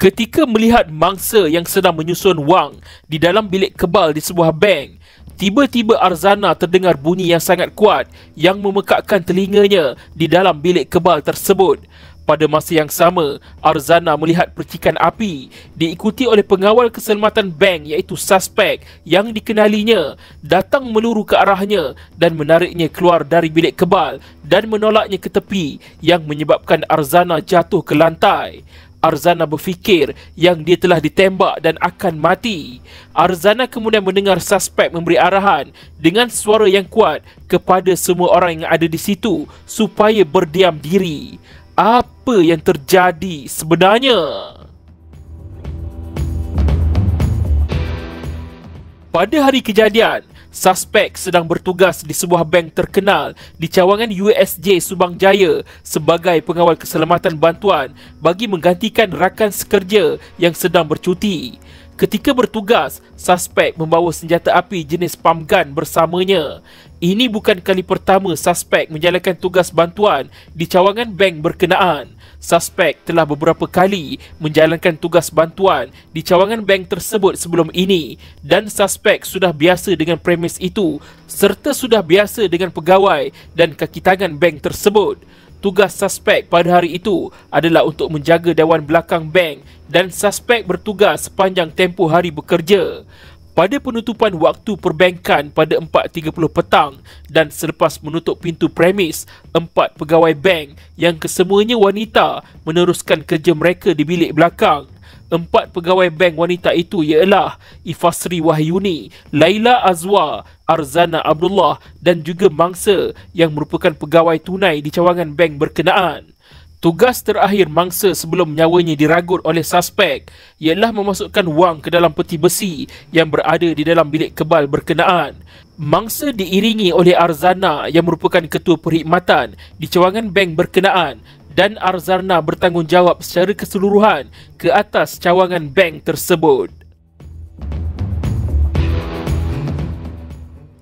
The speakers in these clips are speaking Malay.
Ketika melihat mangsa yang sedang menyusun wang di dalam bilik kebal di sebuah bank, tiba-tiba Arzana terdengar bunyi yang sangat kuat yang memekakkan telinganya di dalam bilik kebal tersebut. Pada masa yang sama, Arzana melihat percikan api diikuti oleh pengawal keselamatan bank iaitu suspek yang dikenalinya datang meluru ke arahnya dan menariknya keluar dari bilik kebal dan menolaknya ke tepi yang menyebabkan Arzana jatuh ke lantai. Arzana berfikir yang dia telah ditembak dan akan mati. Arzana kemudian mendengar suspek memberi arahan dengan suara yang kuat kepada semua orang yang ada di situ supaya berdiam diri. Apa yang terjadi sebenarnya? Pada hari kejadian, suspek sedang bertugas di sebuah bank terkenal di cawangan USJ Subang Jaya sebagai pengawal keselamatan bantuan bagi menggantikan rakan sekerja yang sedang bercuti. Ketika bertugas, suspek membawa senjata api jenis pump gun bersamanya. Ini bukan kali pertama suspek menjalankan tugas bantuan di cawangan bank berkenaan. Suspek telah beberapa kali menjalankan tugas bantuan di cawangan bank tersebut sebelum ini dan suspek sudah biasa dengan premis itu serta sudah biasa dengan pegawai dan kaki tangan bank tersebut. Tugas suspek pada hari itu adalah untuk menjaga dewan belakang bank dan suspek bertugas sepanjang tempoh hari bekerja. Pada penutupan waktu perbankan pada 4.30 petang dan selepas menutup pintu premis, 4 pegawai bank yang kesemuanya wanita meneruskan kerja mereka di bilik belakang. 4 pegawai bank wanita itu ialah Ifasri Wahyuni, Laila Azwa, Arzana Abdullah dan juga mangsa yang merupakan pegawai tunai di cawangan bank berkenaan. Tugas terakhir mangsa sebelum nyawanya diragut oleh suspek ialah memasukkan wang ke dalam peti besi yang berada di dalam bilik kebal berkenaan. Mangsa diiringi oleh Arzana yang merupakan ketua perkhidmatan di cawangan bank berkenaan dan Arzana bertanggungjawab secara keseluruhan ke atas cawangan bank tersebut.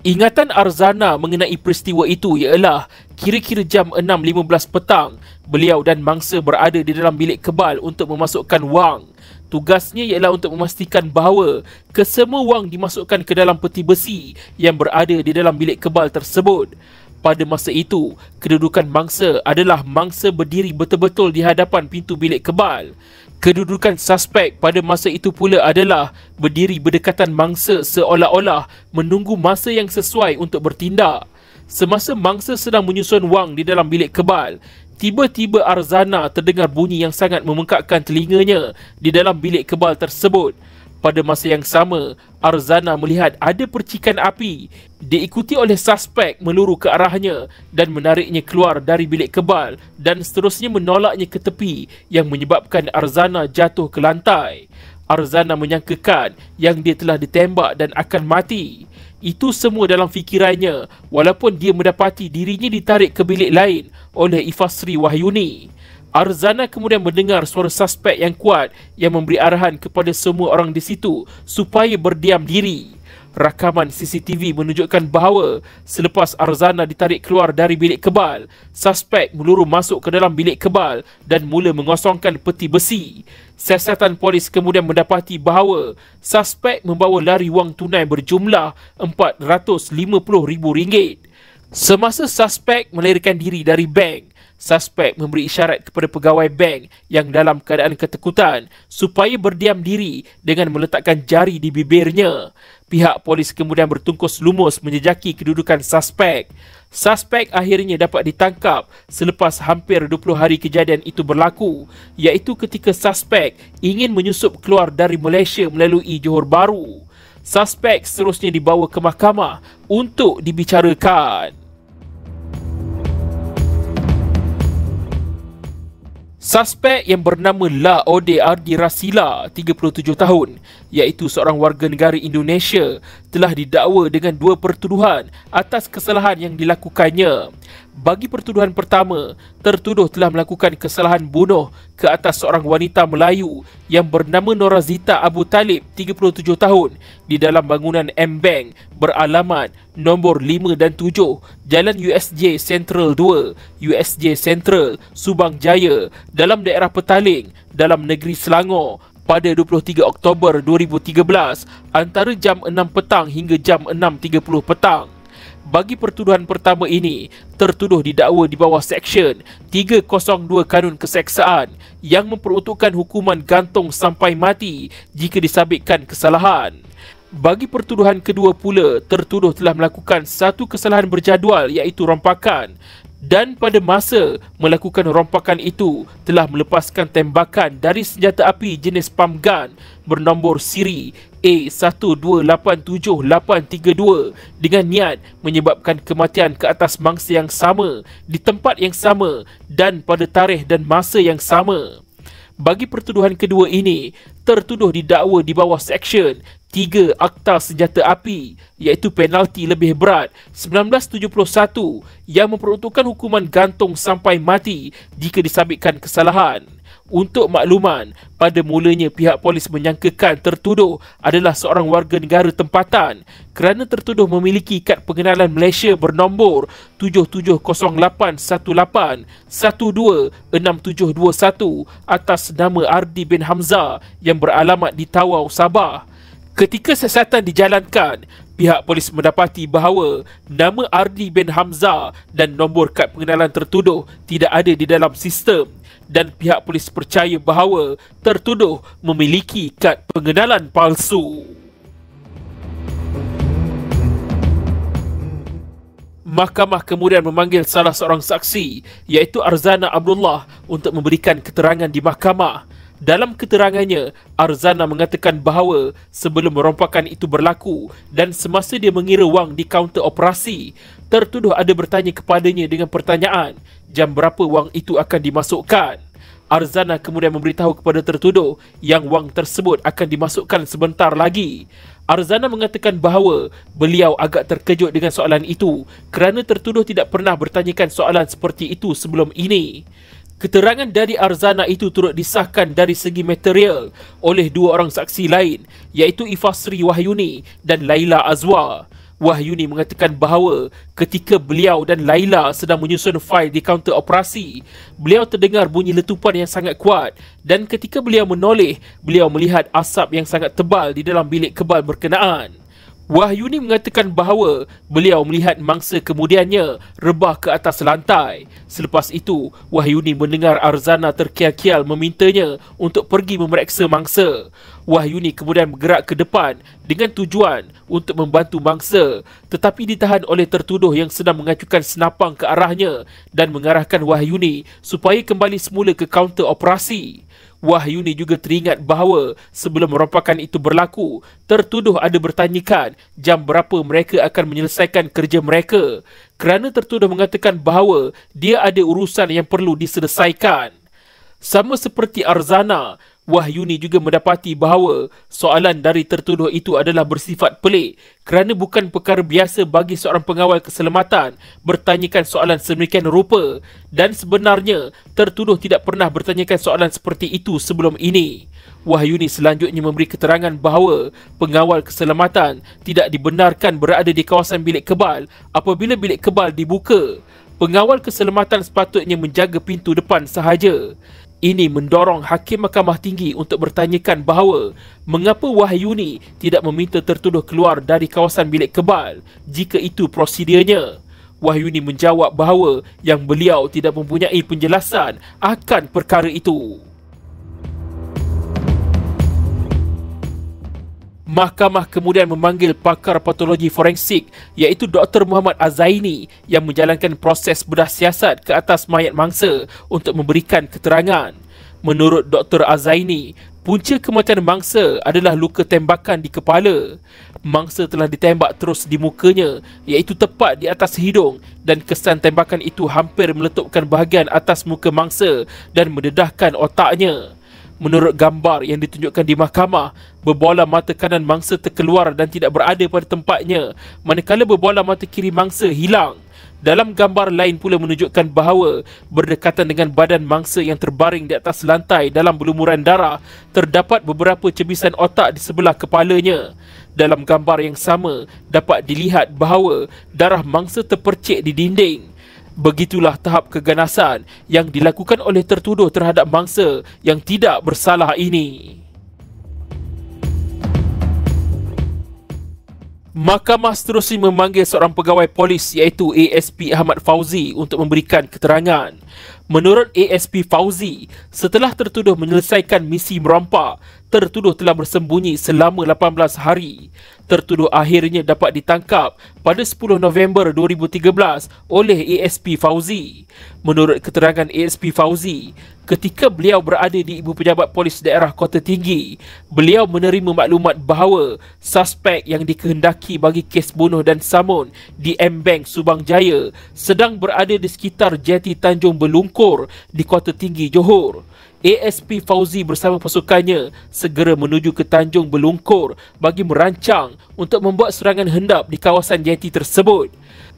Ingatan Arzana mengenai peristiwa itu ialah kira-kira jam 6.15 petang, beliau dan mangsa berada di dalam bilik kebal untuk memasukkan wang. Tugasnya ialah untuk memastikan bahawa kesemua wang dimasukkan ke dalam peti besi yang berada di dalam bilik kebal tersebut. Pada masa itu, kedudukan mangsa adalah mangsa berdiri betul-betul di hadapan pintu bilik kebal. Kedudukan suspek pada masa itu pula adalah berdiri berdekatan mangsa seolah-olah menunggu masa yang sesuai untuk bertindak. Semasa mangsa sedang menyusun wang di dalam bilik kebal, tiba-tiba Arzana terdengar bunyi yang sangat memengkakkan telinganya di dalam bilik kebal tersebut. Pada masa yang sama, Arzana melihat ada percikan api diikuti oleh suspek meluru ke arahnya dan menariknya keluar dari bilik kebal dan seterusnya menolaknya ke tepi yang menyebabkan Arzana jatuh ke lantai. Arzana menyangkakan yang dia telah ditembak dan akan mati. Itu semua dalam fikirannya walaupun dia mendapati dirinya ditarik ke bilik lain oleh Ifasri Wahyuni. Arzana kemudian mendengar suara suspek yang kuat yang memberi arahan kepada semua orang di situ supaya berdiam diri. Rakaman CCTV menunjukkan bahawa selepas Arzana ditarik keluar dari bilik kebal, suspek meluru masuk ke dalam bilik kebal dan mula mengosongkan peti besi. Siasatan polis kemudian mendapati bahawa suspek membawa lari wang tunai berjumlah RM450,000. Semasa suspek melarikan diri dari bank, suspek memberi isyarat kepada pegawai bank yang dalam keadaan ketakutan supaya berdiam diri dengan meletakkan jari di bibirnya. Pihak polis kemudian bertungkus lumus menjejaki kedudukan suspek. Suspek akhirnya dapat ditangkap selepas hampir 20 hari kejadian itu berlaku, iaitu ketika suspek ingin menyusup keluar dari Malaysia melalui Johor Bahru. Suspek seterusnya dibawa ke mahkamah untuk dibicarakan. Suspek yang bernama La Ode Ardi Rasila, 37 tahun, iaitu seorang warga negara Indonesia, telah didakwa dengan 2 pertuduhan atas kesalahan yang dilakukannya. Bagi pertuduhan pertama, tertuduh telah melakukan kesalahan bunuh ke atas seorang wanita Melayu yang bernama Norazita Abu Talib, 37 tahun, di dalam bangunan M-Bank beralamat nombor 5 dan 7, Jalan USJ Central 2, USJ Central, Subang Jaya, dalam daerah Petaling, dalam negeri Selangor pada 23 Oktober 2013 antara jam 6 petang hingga jam 6.30 petang. Bagi pertuduhan pertama ini, tertuduh didakwa di bawah Seksyen 302 Kanun Keseksaan yang memperuntukkan hukuman gantung sampai mati jika disabitkan kesalahan. Bagi pertuduhan kedua pula, tertuduh telah melakukan satu kesalahan berjadual iaitu rompakan dan pada masa melakukan rompakan itu telah melepaskan tembakan dari senjata api jenis pump gun bernombor siri A1287832 dengan niat menyebabkan kematian ke atas mangsa yang sama di tempat yang sama dan pada tarikh dan masa yang sama. Bagi pertuduhan kedua ini, tertuduh didakwa di bawah Seksyen 3 Akta Senjata Api iaitu penalti lebih berat 1971 yang memperuntukkan hukuman gantung sampai mati jika disabitkan kesalahan. Untuk makluman, pada mulanya pihak polis menyangkakan tertuduh adalah seorang warga negara tempatan kerana tertuduh memiliki kad pengenalan Malaysia bernombor 770818126721 atas nama Ardi bin Hamzah yang beralamat di Tawau, Sabah. Ketika siasatan dijalankan, pihak polis mendapati bahawa nama Ardi bin Hamzah dan nombor kad pengenalan tertuduh tidak ada di dalam sistem dan pihak polis percaya bahawa tertuduh memiliki kad pengenalan palsu. Mahkamah kemudian memanggil salah seorang saksi iaitu Arzana Abdullah untuk memberikan keterangan di mahkamah. Dalam keterangannya, Arzana mengatakan bahawa sebelum rompakan itu berlaku dan semasa dia mengira wang di kaunter operasi, tertuduh ada bertanya kepadanya dengan pertanyaan jam berapa wang itu akan dimasukkan. Arzana kemudian memberitahu kepada tertuduh yang wang tersebut akan dimasukkan sebentar lagi. Arzana mengatakan bahawa beliau agak terkejut dengan soalan itu kerana tertuduh tidak pernah bertanyakan soalan seperti itu sebelum ini. Keterangan dari Arzana itu turut disahkan dari segi material oleh dua orang saksi lain iaitu Ifasri Wahyuni dan Laila Azwa. Wahyuni mengatakan bahawa ketika beliau dan Laila sedang menyusun fail di kaunter operasi, beliau terdengar bunyi letupan yang sangat kuat dan ketika beliau menoleh, beliau melihat asap yang sangat tebal di dalam bilik kebal berkenaan. Wahyuni mengatakan bahawa beliau melihat mangsa kemudiannya rebah ke atas lantai. Selepas itu, Wahyuni mendengar Arzana terkial-kial memintanya untuk pergi memeriksa mangsa. Wahyuni kemudian bergerak ke depan dengan tujuan untuk membantu mangsa tetapi ditahan oleh tertuduh yang sedang mengacukan senapang ke arahnya dan mengarahkan Wahyuni supaya kembali semula ke kaunter operasi. Wahyuni juga teringat bahawa sebelum rompakan itu berlaku, tertuduh ada bertanyakan jam berapa mereka akan menyelesaikan kerja mereka kerana tertuduh mengatakan bahawa dia ada urusan yang perlu diselesaikan. Sama seperti Arzana, Wahyuni juga mendapati bahawa soalan dari tertuduh itu adalah bersifat pelik kerana bukan perkara biasa bagi seorang pengawal keselamatan bertanyakan soalan sedemikian rupa dan sebenarnya tertuduh tidak pernah bertanyakan soalan seperti itu sebelum ini. Wahyuni selanjutnya memberi keterangan bahawa pengawal keselamatan tidak dibenarkan berada di kawasan bilik kebal apabila bilik kebal dibuka. Pengawal keselamatan sepatutnya menjaga pintu depan sahaja. Ini mendorong Hakim Mahkamah Tinggi untuk bertanyakan bahawa mengapa Wahyuni tidak meminta tertuduh keluar dari kawasan bilik kebal jika itu prosedurnya. Wahyuni menjawab bahawa yang beliau tidak mempunyai penjelasan akan perkara itu. Mahkamah kemudian memanggil pakar patologi forensik iaitu Dr. Muhammad Azaini yang menjalankan proses bedah siasat ke atas mayat mangsa untuk memberikan keterangan. Menurut Dr. Azaini, punca kematian mangsa adalah luka tembakan di kepala. Mangsa telah ditembak terus di mukanya iaitu tepat di atas hidung dan kesan tembakan itu hampir meletupkan bahagian atas muka mangsa dan mendedahkan otaknya. Menurut gambar yang ditunjukkan di mahkamah, berbola mata kanan mangsa terkeluar dan tidak berada pada tempatnya, manakala berbola mata kiri mangsa hilang. Dalam gambar lain pula menunjukkan bahawa berdekatan dengan badan mangsa yang terbaring di atas lantai dalam berlumuran darah, terdapat beberapa cebisan otak di sebelah kepalanya. Dalam gambar yang sama, dapat dilihat bahawa darah mangsa terpercik di dinding. Begitulah tahap keganasan yang dilakukan oleh tertuduh terhadap mangsa yang tidak bersalah ini. Mahkamah seterusnya memanggil seorang pegawai polis iaitu ASP Ahmad Fauzi untuk memberikan keterangan. Menurut ASP Fauzi, setelah tertuduh menyelesaikan misi merampak, tertuduh telah bersembunyi selama 18 hari. Tertuduh akhirnya dapat ditangkap pada 10 November 2013 oleh ASP Fauzi. Menurut keterangan ASP Fauzi, ketika beliau berada di Ibu Pejabat Polis Daerah Kota Tinggi, beliau menerima maklumat bahawa suspek yang dikehendaki bagi kes bunuh dan samun di M-Bank Subang Jaya sedang berada di sekitar jeti Tanjung Belungkur di Kota Tinggi, Johor. ASP Fauzi bersama pasukannya segera menuju ke Tanjung Belungkur bagi merancang untuk membuat serangan hendap di kawasan jeti tersebut.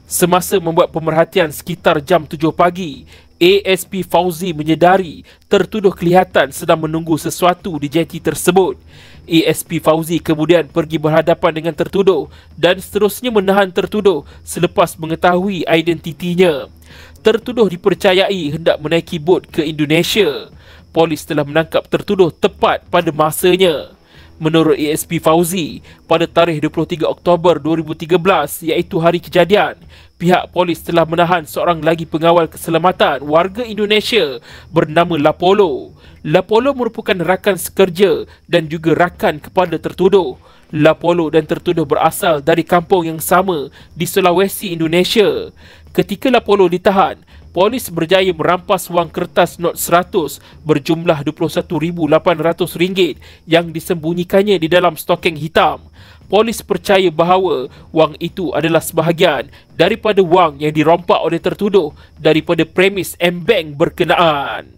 Semasa membuat pemerhatian sekitar jam 7 pagi, ASP Fauzi menyedari tertuduh kelihatan sedang menunggu sesuatu di jeti tersebut. ASP Fauzi kemudian pergi berhadapan dengan tertuduh dan seterusnya menahan tertuduh selepas mengetahui identitinya. Tertuduh dipercayai hendak menaiki bot ke Indonesia. Polis telah menangkap tertuduh tepat pada masanya. Menurut ASP Fauzi, pada tarikh 23 Oktober 2013 iaitu hari kejadian, pihak polis telah menahan seorang lagi pengawal keselamatan warga Indonesia bernama Lapolo. Lapolo merupakan rakan sekerja dan juga rakan kepada tertuduh. Lapolo dan tertuduh berasal dari kampung yang sama di Sulawesi, Indonesia. Ketika Lapolo ditahan, polis berjaya merampas wang kertas not 100 berjumlah RM21,800 yang disembunyikannya di dalam stokeng hitam. Polis percaya bahawa wang itu adalah sebahagian daripada wang yang dirompak oleh tertuduh daripada premis M-Bank berkenaan.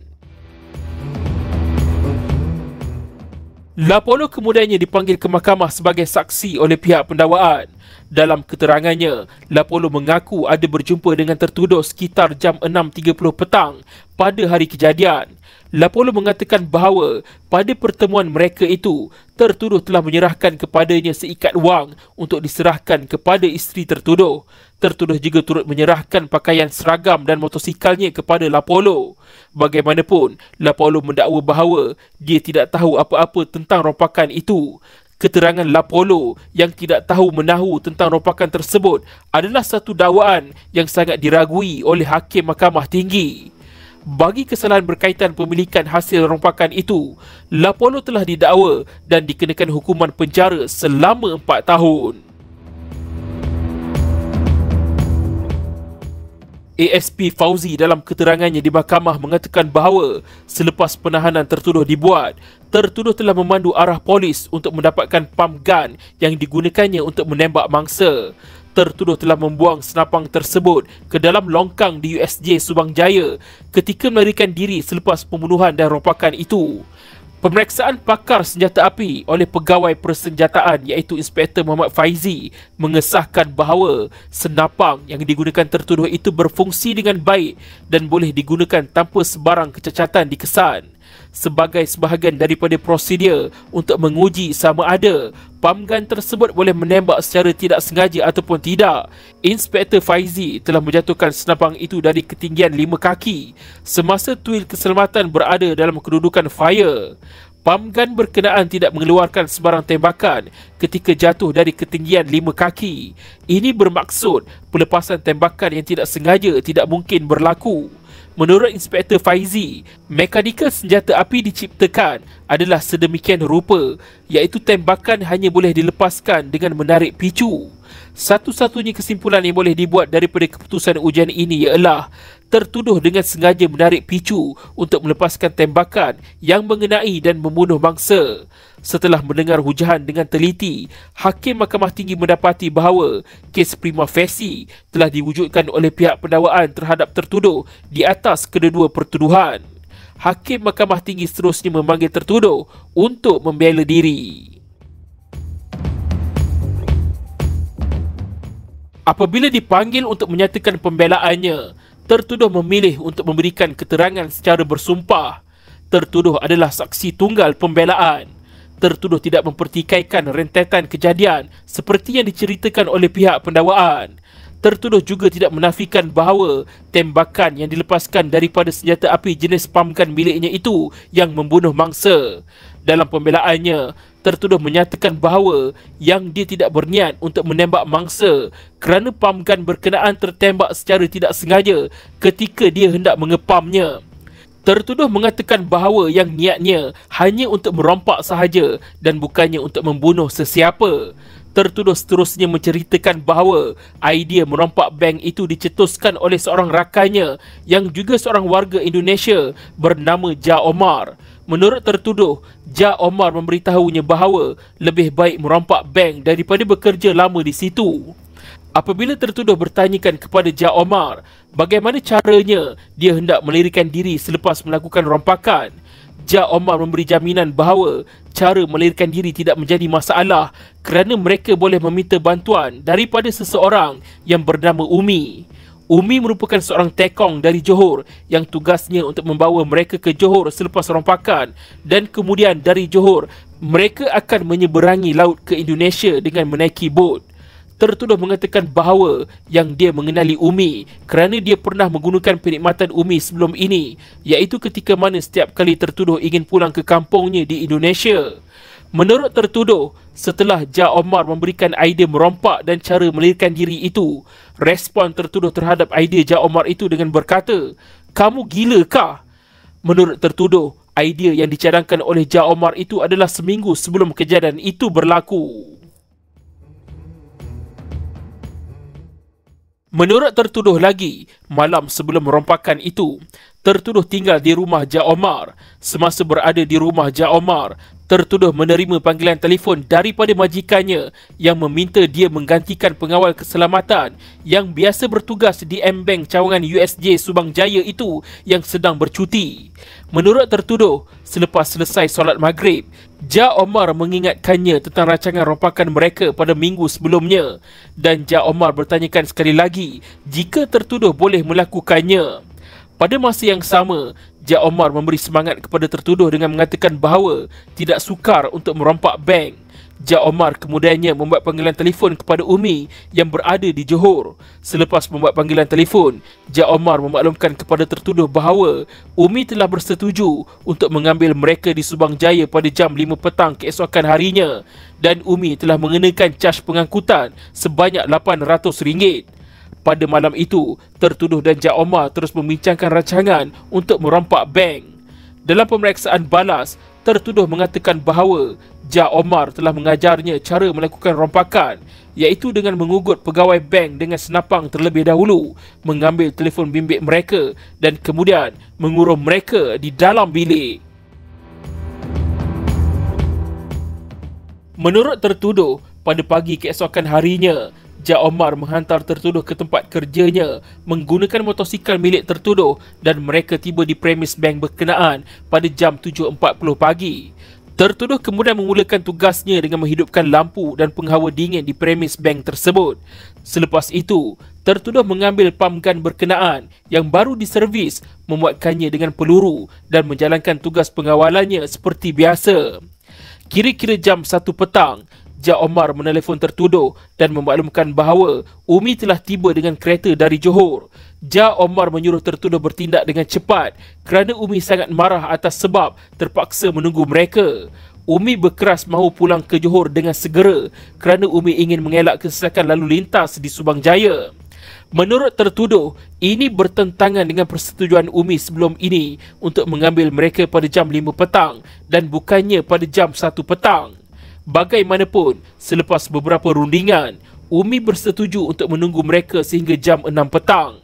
Lapolo kemudiannya dipanggil ke mahkamah sebagai saksi oleh pihak pendakwaan. Dalam keterangannya, Lapolo mengaku ada berjumpa dengan tertuduh sekitar jam 6.30 petang pada hari kejadian. Lapolo mengatakan bahawa pada pertemuan mereka itu, tertuduh telah menyerahkan kepadanya seikat wang untuk diserahkan kepada isteri tertuduh. Tertuduh juga turut menyerahkan pakaian seragam dan motosikalnya kepada Lapolo. Bagaimanapun, Lapolo mendakwa bahawa dia tidak tahu apa-apa tentang rompakan itu. Keterangan Lapolo yang tidak tahu menahu tentang rompakan tersebut adalah satu dakwaan yang sangat diragui oleh Hakim Mahkamah Tinggi. Bagi kesalahan berkaitan pemilikan hasil rompakan itu, Lapolo telah didakwa dan dikenakan hukuman penjara selama 4 tahun. ASP Fauzi dalam keterangannya di mahkamah mengatakan bahawa selepas penahanan tertuduh dibuat, tertuduh telah memandu arah polis untuk mendapatkan pump gun yang digunakannya untuk menembak mangsa. Tertuduh telah membuang senapang tersebut ke dalam longkang di USJ Subang Jaya ketika melarikan diri selepas pembunuhan dan rompakan itu. Pemeriksaan pakar senjata api oleh pegawai persenjataan iaitu Inspektor Muhammad Faizi mengesahkan bahawa senapang yang digunakan tertuduh itu berfungsi dengan baik dan boleh digunakan tanpa sebarang kecacatan dikesan. Sebagai sebahagian daripada prosedur untuk menguji sama ada pump gun tersebut boleh menembak secara tidak sengaja ataupun tidak, Inspektor Faizi telah menjatuhkan senapang itu dari ketinggian 5 kaki semasa tuil keselamatan berada dalam kedudukan fire. Pump gun berkenaan tidak mengeluarkan sebarang tembakan ketika jatuh dari ketinggian 5 kaki. Ini bermaksud pelepasan tembakan yang tidak sengaja tidak mungkin berlaku. Menurut Inspektor Faizi, mekanikal senjata api diciptakan adalah sedemikian rupa, iaitu tembakan hanya boleh dilepaskan dengan menarik picu. Satu-satunya kesimpulan yang boleh dibuat daripada keputusan ujian ini ialah tertuduh dengan sengaja menarik picu untuk melepaskan tembakan yang mengenai dan membunuh mangsa. Setelah mendengar hujahan dengan teliti, Hakim Mahkamah Tinggi mendapati bahawa kes prima facie telah diwujudkan oleh pihak pendakwaan terhadap tertuduh di atas kedua-dua pertuduhan. Hakim Mahkamah Tinggi seterusnya memanggil tertuduh untuk membela diri. Apabila dipanggil untuk menyatakan pembelaannya, tertuduh memilih untuk memberikan keterangan secara bersumpah. Tertuduh adalah saksi tunggal pembelaan. Tertuduh tidak mempertikaikan rentetan kejadian seperti yang diceritakan oleh pihak pendakwaan. Tertuduh juga tidak menafikan bahawa tembakan yang dilepaskan daripada senjata api jenis pump gun miliknya itu yang membunuh mangsa. Dalam pembelaannya, tertuduh menyatakan bahawa yang dia tidak berniat untuk menembak mangsa kerana pam gun berkenaan tertembak secara tidak sengaja ketika dia hendak mengepamnya. Tertuduh mengatakan bahawa yang niatnya hanya untuk merompak sahaja dan bukannya untuk membunuh sesiapa. Tertuduh seterusnya menceritakan bahawa idea merompak bank itu dicetuskan oleh seorang rakannya yang juga seorang warga Indonesia bernama Ja Omar. Menurut tertuduh, Ja Omar memberitahunya bahawa lebih baik merompak bank daripada bekerja lama di situ. Apabila tertuduh bertanyakan kepada Ja Omar bagaimana caranya dia hendak melarikan diri selepas melakukan rompakan, Ja Omar memberi jaminan bahawa cara melarikan diri tidak menjadi masalah kerana mereka boleh meminta bantuan daripada seseorang yang bernama Umi. Umi merupakan seorang tekong dari Johor yang tugasnya untuk membawa mereka ke Johor selepas rompakan, dan kemudian dari Johor mereka akan menyeberangi laut ke Indonesia dengan menaiki bot. Tertuduh mengatakan bahawa yang dia mengenali Umi kerana dia pernah menggunakan perkhidmatan Umi sebelum ini, iaitu ketika mana setiap kali tertuduh ingin pulang ke kampungnya di Indonesia. Menurut tertuduh, setelah Ja Omar memberikan idea merompak dan cara melarikan diri itu, respon tertuduh terhadap idea Ja Omar itu dengan berkata, "Kamu gila kah?" Menurut tertuduh, idea yang dicadangkan oleh Ja Omar itu adalah seminggu sebelum kejadian itu berlaku. Menurut tertuduh lagi, malam sebelum rompakan itu, tertuduh tinggal di rumah Ja Omar. Semasa berada di rumah Ja Omar, tertuduh menerima panggilan telefon daripada majikannya yang meminta dia menggantikan pengawal keselamatan yang biasa bertugas di M-Bank cawangan USJ Subang Jaya itu yang sedang bercuti. Menurut tertuduh, selepas selesai solat maghrib, Ja Omar mengingatkannya tentang rancangan rompakan mereka pada minggu sebelumnya, dan Ja Omar bertanyakan sekali lagi jika tertuduh boleh melakukannya. Pada masa yang sama, Ja Omar memberi semangat kepada tertuduh dengan mengatakan bahawa tidak sukar untuk merompak bank. Ja Omar kemudiannya membuat panggilan telefon kepada Umi yang berada di Johor. Selepas membuat panggilan telefon, Ja Omar memaklumkan kepada tertuduh bahawa Umi telah bersetuju untuk mengambil mereka di Subang Jaya pada jam 5 petang keesokan harinya, dan Umi telah mengenakan caj pengangkutan sebanyak RM800. Pada malam itu, tertuduh dan Ja Omar terus membincangkan rancangan untuk merompak bank. Dalam pemeriksaan balas, tertuduh mengatakan bahawa Ja Omar telah mengajarnya cara melakukan rompakan, iaitu dengan mengugut pegawai bank dengan senapang terlebih dahulu, mengambil telefon bimbit mereka dan kemudian mengurung mereka di dalam bilik. Menurut tertuduh, pada pagi keesokan harinya, Ja Omar menghantar tertuduh ke tempat kerjanya menggunakan motosikal milik tertuduh dan mereka tiba di premis bank berkenaan pada jam 7.40 pagi. Tertuduh kemudian memulakan tugasnya dengan menghidupkan lampu dan penghawa dingin di premis bank tersebut. Selepas itu, tertuduh mengambil pam gun berkenaan yang baru diservis, memuatkannya dengan peluru dan menjalankan tugas pengawalannya seperti biasa. Kira-kira jam 1 petang, Ja Omar menelefon tertuduh dan memaklumkan bahawa Umi telah tiba dengan kereta dari Johor. Ja Omar menyuruh tertuduh bertindak dengan cepat kerana Umi sangat marah atas sebab terpaksa menunggu mereka. Umi berkeras mahu pulang ke Johor dengan segera kerana Umi ingin mengelak kesesakan lalu lintas di Subang Jaya. Menurut tertuduh, ini bertentangan dengan persetujuan Umi sebelum ini untuk mengambil mereka pada jam 5 petang dan bukannya pada jam 1 petang. Bagaimanapun, selepas beberapa rundingan, Umi bersetuju untuk menunggu mereka sehingga jam 6 petang.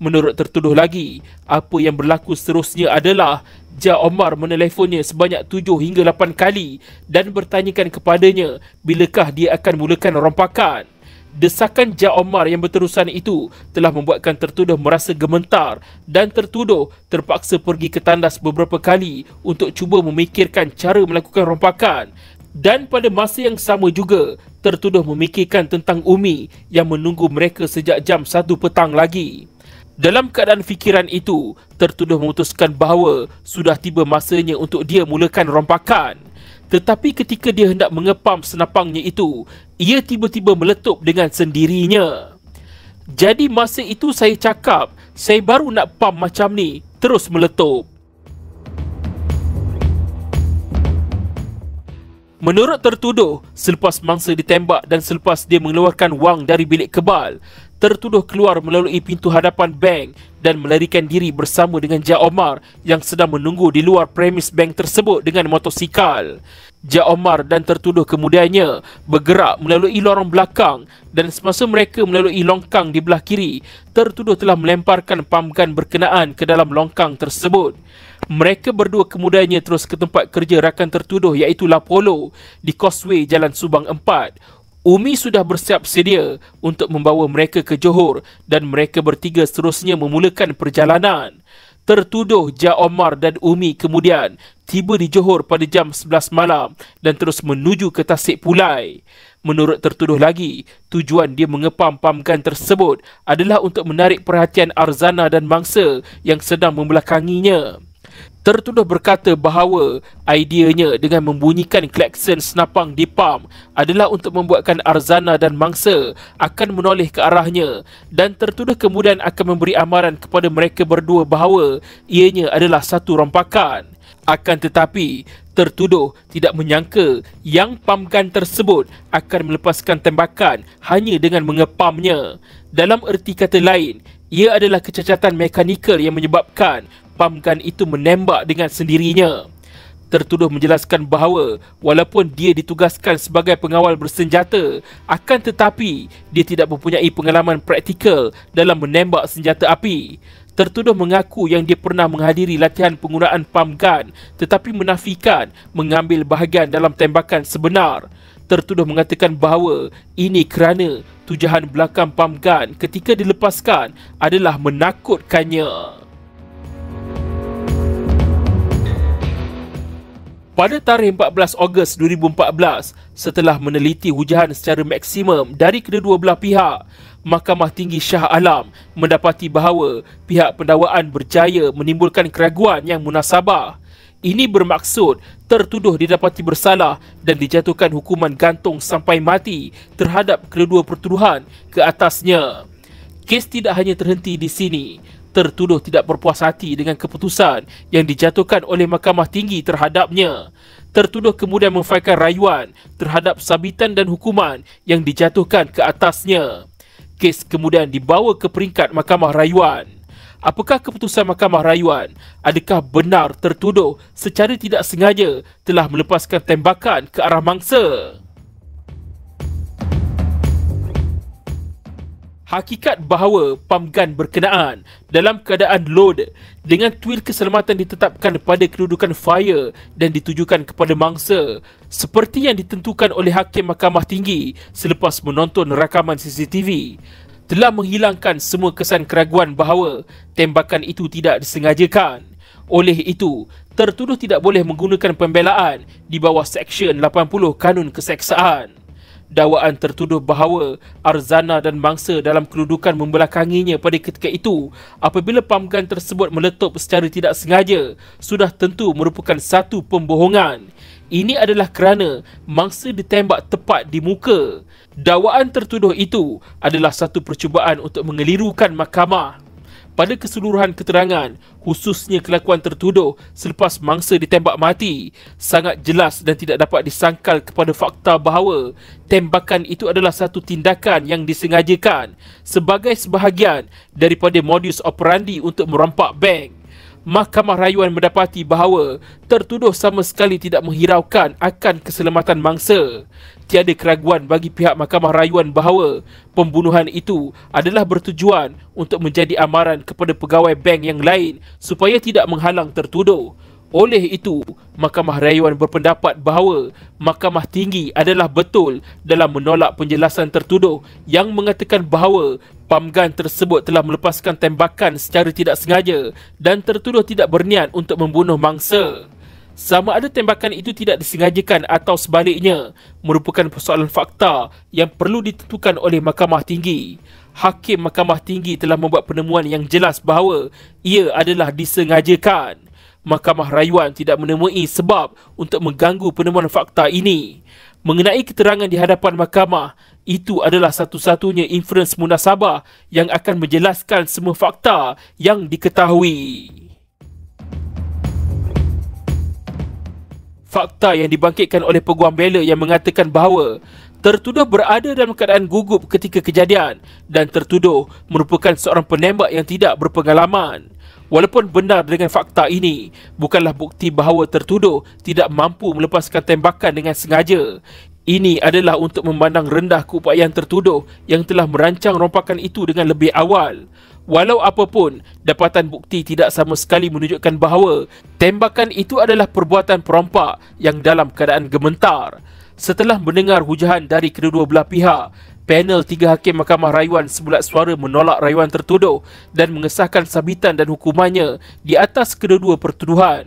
Menurut tertuduh lagi, apa yang berlaku seterusnya adalah Ja Omar menelefonnya sebanyak 7 hingga 8 kali dan bertanyakan kepadanya bilakah dia akan mulakan rompakan. Desakan Ja Omar yang berterusan itu telah membuatkan tertuduh merasa gemetar dan tertuduh terpaksa pergi ke tandas beberapa kali untuk cuba memikirkan cara melakukan rompakan. Dan pada masa yang sama juga, tertuduh memikirkan tentang Umi yang menunggu mereka sejak jam 1 petang lagi. Dalam keadaan fikiran itu, tertuduh memutuskan bahawa sudah tiba masanya untuk dia mulakan rompakan. Tetapi ketika dia hendak mengepam senapangnya itu, ia tiba-tiba meletup dengan sendirinya. Jadi masa itu saya cakap, saya baru nak pam macam ni, terus meletup. Menurut tertuduh, selepas mangsa ditembak dan selepas dia mengeluarkan wang dari bilik kebal, tertuduh keluar melalui pintu hadapan bank dan melarikan diri bersama dengan Jah Omar yang sedang menunggu di luar premis bank tersebut dengan motosikal. Jah Omar dan tertuduh kemudiannya bergerak melalui lorong belakang dan semasa mereka melalui longkang di belah kiri, tertuduh telah melemparkan pam gun berkenaan ke dalam longkang tersebut. Mereka berdua kemudiannya terus ke tempat kerja rakan tertuduh iaitu Lapolo di Causeway Jalan Subang 4. Umi sudah bersiap sedia untuk membawa mereka ke Johor dan mereka bertiga seterusnya memulakan perjalanan. Tertuduh Jah Omar dan Umi kemudian tiba di Johor pada jam 11 malam dan terus menuju ke Tasik Pulai. Menurut tertuduh lagi, tujuan dia mengepam pam gun tersebut adalah untuk menarik perhatian Arzana dan mangsa yang sedang membelakanginya. Tertuduh berkata bahawa ideanya dengan membunyikan klakson senapang di pam adalah untuk membuatkan Arzana dan mangsa akan menoleh ke arahnya dan tertuduh kemudian akan memberi amaran kepada mereka berdua bahawa ianya adalah satu rompakan. Akan tetapi, tertuduh tidak menyangka yang pam gun tersebut akan melepaskan tembakan hanya dengan mengepamnya. Dalam erti kata lain, ia adalah kecacatan mekanikal yang menyebabkan pam gun itu menembak dengan sendirinya. Tertuduh menjelaskan bahawa walaupun dia ditugaskan sebagai pengawal bersenjata, akan tetapi dia tidak mempunyai pengalaman praktikal dalam menembak senjata api. Tertuduh mengaku yang dia pernah menghadiri latihan penggunaan pam gun tetapi menafikan mengambil bahagian dalam tembakan sebenar. Tertuduh mengatakan bahawa ini kerana tujahan belakang pam gun ketika dilepaskan adalah menakutkannya. Pada tarikh 14 Ogos 2014, setelah meneliti hujahan secara maksimum dari kedua-dua belah pihak, Mahkamah Tinggi Shah Alam mendapati bahawa pihak pendakwaan berjaya menimbulkan keraguan yang munasabah. Ini bermaksud tertuduh didapati bersalah dan dijatuhkan hukuman gantung sampai mati terhadap kedua-dua pertuduhan ke atasnya. Kes tidak hanya terhenti di sini. Tertuduh tidak berpuas hati dengan keputusan yang dijatuhkan oleh Mahkamah Tinggi terhadapnya. Tertuduh kemudian memfailkan rayuan terhadap sabitan dan hukuman yang dijatuhkan ke atasnya. Kes kemudian dibawa ke peringkat Mahkamah Rayuan. Apakah keputusan Mahkamah Rayuan? Adakah benar tertuduh secara tidak sengaja telah melepaskan tembakan ke arah mangsa? Hakikat bahawa pam gun berkenaan dalam keadaan load dengan tuil keselamatan ditetapkan pada kedudukan fire dan ditujukan kepada mangsa seperti yang ditentukan oleh Hakim Mahkamah Tinggi selepas menonton rakaman CCTV telah menghilangkan semua kesan keraguan bahawa tembakan itu tidak disengajakan. Oleh itu, tertuduh tidak boleh menggunakan pembelaan di bawah Seksyen 80 Kanun Keseksaan. Dakwaan tertuduh bahawa Arzana dan mangsa dalam kedudukan membelakanginya pada ketika itu apabila pam gun tersebut meletup secara tidak sengaja sudah tentu merupakan satu pembohongan. Ini adalah kerana mangsa ditembak tepat di muka. Dakwaan tertuduh itu adalah satu percubaan untuk mengelirukan mahkamah. Pada keseluruhan keterangan, khususnya kelakuan tertuduh selepas mangsa ditembak mati, sangat jelas dan tidak dapat disangkal kepada fakta bahawa tembakan itu adalah satu tindakan yang disengajakan sebagai sebahagian daripada modus operandi untuk merampak bank. Mahkamah Rayuan mendapati bahawa tertuduh sama sekali tidak menghiraukan akan keselamatan mangsa. Tiada keraguan bagi pihak Mahkamah Rayuan bahawa pembunuhan itu adalah bertujuan untuk menjadi amaran kepada pegawai bank yang lain supaya tidak menghalang tertuduh. Oleh itu, Mahkamah Rayuan berpendapat bahawa Mahkamah Tinggi adalah betul dalam menolak penjelasan tertuduh yang mengatakan bahawa pam gun tersebut telah melepaskan tembakan secara tidak sengaja dan tertuduh tidak berniat untuk membunuh mangsa. Sama ada tembakan itu tidak disengajakan atau sebaliknya merupakan persoalan fakta yang perlu ditentukan oleh Mahkamah Tinggi. Hakim Mahkamah Tinggi telah membuat penemuan yang jelas bahawa ia adalah disengajakan. Mahkamah Rayuan tidak menemui sebab untuk mengganggu penemuan fakta ini. Mengenai keterangan di hadapan mahkamah, itu adalah satu-satunya inferens munasabah yang akan menjelaskan semua fakta yang diketahui. fakta yang dibangkitkan oleh peguam bela yang mengatakan bahawa tertuduh berada dalam keadaan gugup ketika kejadian dan tertuduh merupakan seorang penembak yang tidak berpengalaman. Walaupun benar dengan fakta ini, bukanlah bukti bahawa tertuduh tidak mampu melepaskan tembakan dengan sengaja. Ini adalah untuk memandang rendah keupayaan tertuduh yang telah merancang rompakan itu dengan lebih awal. Walau apapun, dapatan bukti tidak sama sekali menunjukkan bahawa tembakan itu adalah perbuatan perompak yang dalam keadaan gementar. Setelah mendengar hujahan dari kedua-dua belah pihak, panel 3 hakim Mahkamah Rayuan sebulat suara menolak rayuan tertuduh dan mengesahkan sabitan dan hukumannya di atas kedua-dua pertuduhan.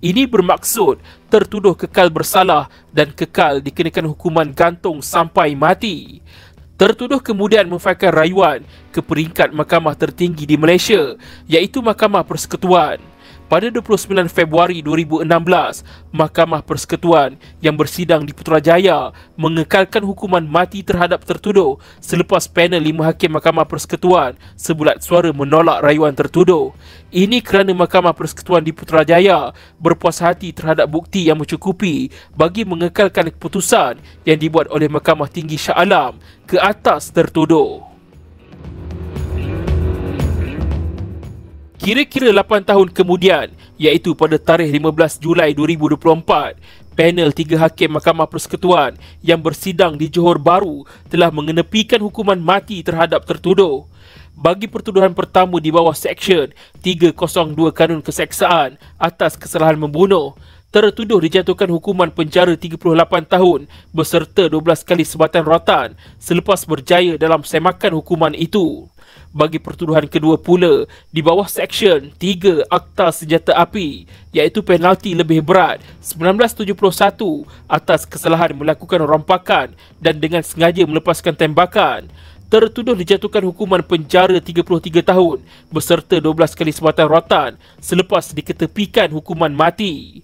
Ini bermaksud tertuduh kekal bersalah dan kekal dikenakan hukuman gantung sampai mati. Tertuduh kemudian memfailkan rayuan ke peringkat mahkamah tertinggi di Malaysia, iaitu Mahkamah Persekutuan. Pada 29 Februari 2016, Mahkamah Persekutuan yang bersidang di Putrajaya mengekalkan hukuman mati terhadap tertuduh selepas panel 5 hakim Mahkamah Persekutuan sebulat suara menolak rayuan tertuduh. Ini kerana Mahkamah Persekutuan di Putrajaya berpuas hati terhadap bukti yang mencukupi bagi mengekalkan keputusan yang dibuat oleh Mahkamah Tinggi Shah Alam ke atas tertuduh. Kira-kira 8 tahun kemudian, iaitu pada tarikh 15 Julai 2024, panel 3 hakim Mahkamah Persekutuan yang bersidang di Johor Bahru telah mengenepikan hukuman mati terhadap tertuduh. Bagi pertuduhan pertama di bawah Seksyen 302 Kanun Keseksaan atas kesalahan membunuh, tertuduh dijatuhkan hukuman penjara 38 tahun beserta 12 kali sebatan rotan selepas berjaya dalam semakan hukuman itu. Bagi pertuduhan kedua pula, di bawah Seksyen 3 Akta Senjata Api, iaitu penalti lebih berat 1971 atas kesalahan melakukan rompakan dan dengan sengaja melepaskan tembakan, tertuduh dijatuhkan hukuman penjara 33 tahun beserta 12 kali sebatan rotan selepas diketepikan hukuman mati.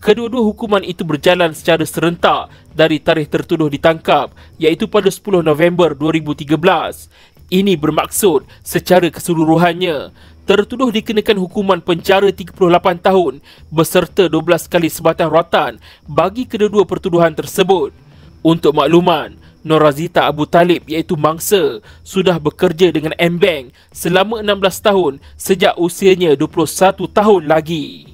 Kedua-dua hukuman itu berjalan secara serentak dari tarikh tertuduh ditangkap, iaitu pada 10 November 2013. Ini bermaksud secara keseluruhannya, tertuduh dikenakan hukuman penjara 38 tahun beserta 12 kali sebatan rotan bagi kedua-dua pertuduhan tersebut. Untuk makluman, Norazita Abu Talib iaitu mangsa sudah bekerja dengan M-Bank selama 16 tahun sejak usianya 21 tahun lagi.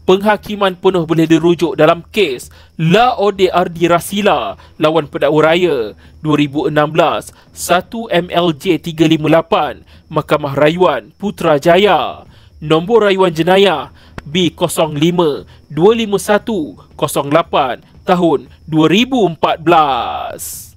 Penghakiman penuh boleh dirujuk dalam kes La Ode Ardi Rasila lawan pendakwa raya 2016 1 MLJ 358 Mahkamah Rayuan Putrajaya. Nombor rayuan jenayah B05 25108 tahun 2014.